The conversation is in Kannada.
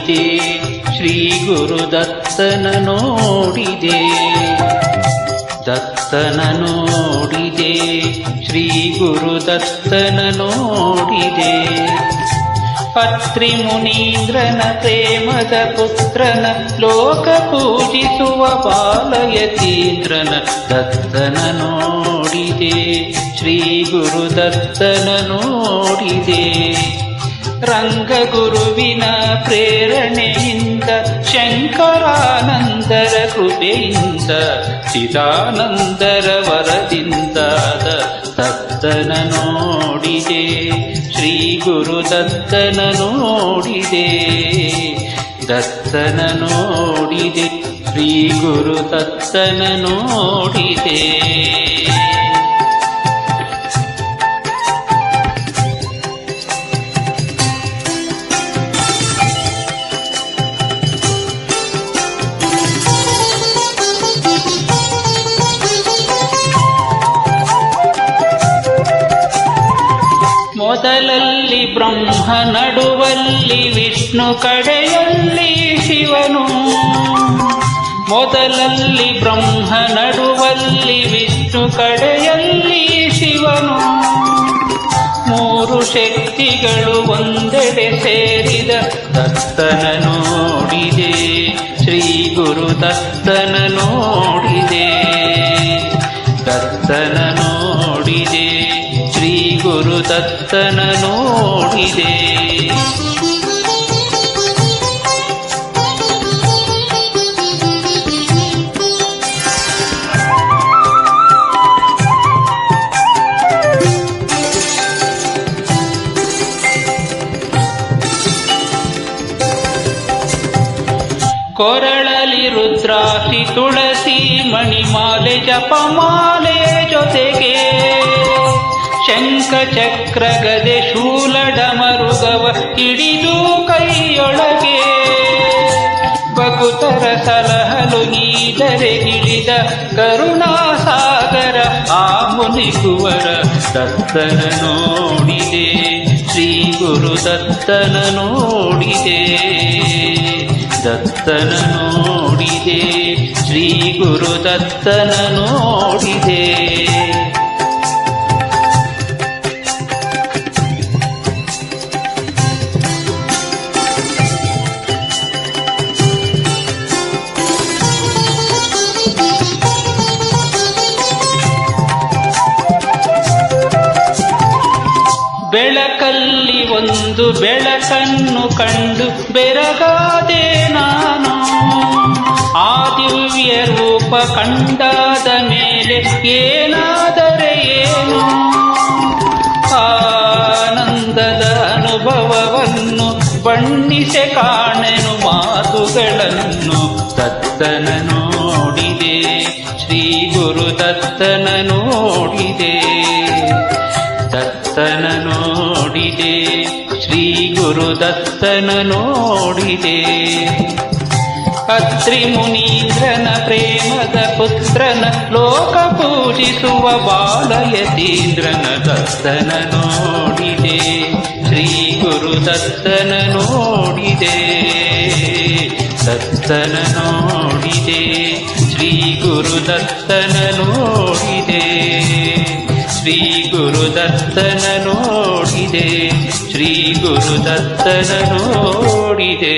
ನೋಡಿದೆ, ಶ್ರೀ ಗುರುದತ್ತನ ನೋಡಿದೆ. ದತ್ತನ ನೋಡಿದೆ, ಶ್ರೀ ಗುರುದತ್ತನ ನೋಡಿದೆ. ಅತ್ರಿ ಮುನೀಂದ್ರನ ಪ್ರೇಮದ ಪುತ್ರನ ಲೋಕ ಪೂಜಿಸುವ ಬಾಲಯತೀಂದ್ರನ ದತ್ತನ ನೋಡಿದೆ, ಶ್ರೀ ಗುರುದತ್ತನ ನೋಡಿದೆ. ರಂಗಗುರುವಿನ ಪ್ರೇರಣೆಯಿಂದ ಶಂಕರಾನಂದರ ಕೃಪೆಯಿಂದ ಚಿದಾನಂದರ ವರದಿಂದಾದ ದತ್ತನ ನೋಡಿದೆ, ಶ್ರೀ ಗುರುದತ್ತನ ನೋಡಿದೆ. ದತ್ತನ ನೋಡಿದೆ, ಶ್ರೀ ಗುರುದತ್ತನ ನೋಡಿದೆ. ಮೊದಲಲ್ಲಿ ಬ್ರಹ್ಮ, ನಡುವಲ್ಲಿ ವಿಷ್ಣು, ಕಡೆಯಲ್ಲಿ ಶಿವನು. ಮೊದಲಲ್ಲಿ ಬ್ರಹ್ಮ, ನಡುವಲ್ಲಿ ವಿಷ್ಣು, ಕಡೆಯಲ್ಲಿ ಶಿವನು. ಮೂರು ಶಕ್ತಿಗಳು ಒಂದೆಡೆ ಸೇರಿದ ದತ್ತನ ನೋಡಿದೆ, ಶ್ರೀ ಗುರುದತ್ತನ ನೋಡಿದೆ. ದತ್ತನ ನೋಡಿದೆ, ಶ್ರೀ ಗುರುದತ್ತನ ನೋಡಿದೆ. ಕೊರಳಲಿ ರುದ್ರಾಕ್ಷಿ, ತುಳಸಿ, ಮಣಿಮಾಲೆ, ಜಪಮಾಲೆ ಜೊತೆಗೆ ಶಂಖ ಚಕ್ರ ಗದೆ ಶೂಲಡಮರುಗವ ಹಿಡಿದು ಕೈಯೊಳಗೆ ಭಕುತರ ಸಲಹಲು ಗೀದರೆಗಿಳಿದ ಕರುಣಾಸಾಗರ ಆ ಮುನಿಗುವರ ದತ್ತನ ನೋಡಿದೆ, ಶ್ರೀ ಗುರುದತ್ತನ ನೋಡಿದೆ. ದತ್ತನ ನೋಡಿದೆ, ಶ್ರೀ ಗುರುದತ್ತನ ನೋಡಿದೆ. ಬೆಳಕಲ್ಲಿ ಒಂದು ಬೆಳಕನ್ನು ಕಂಡು ಬೆರಗಾದೆ ನಾನು. ಆ ದಿವ್ಯ ರೂಪ ಕಂಡಾದ ಮೇಲೆ ಏನಾದರೆ ಏನು, ಆನಂದದ ಅನುಭವವನ್ನು ಬಣ್ಣಿಸೆ ಕಾಣೆನು ಮಾತುಗಳನ್ನು. ದತ್ತನ ನೋಡಿದೆ, ಶ್ರೀ ಗುರುದತ್ತನ ನೋಡಿದೆ. ದತ್ತನ ನೋಡಿದೆ, ಶ್ರೀ ಗುರುದತ್ತನ ನೋಡಿದೆ. ಅತ್ರಿ ಮುನೀಂದ್ರನ ಪ್ರೇಮದ ಪುತ್ರನ ಲೋಕ ಪೂಜಿಸುವ ಬಾಲಯತೀಂದ್ರನ ದತ್ತನ ನೋಡಿದೆ, ಶ್ರೀ ಗುರುದತ್ತನ ನೋಡಿದೆ. ದತ್ತನ ನೋಡಿದೆ, ಶ್ರೀ ಗುರುದತ್ತನ ನೋಡಿದೆ. ಶ್ರೀ ಗುರುದತ್ತನ ನೋಡಿದೆ, ಶ್ರೀ ಗುರುದತ್ತನ ನೋಡಿದೆ.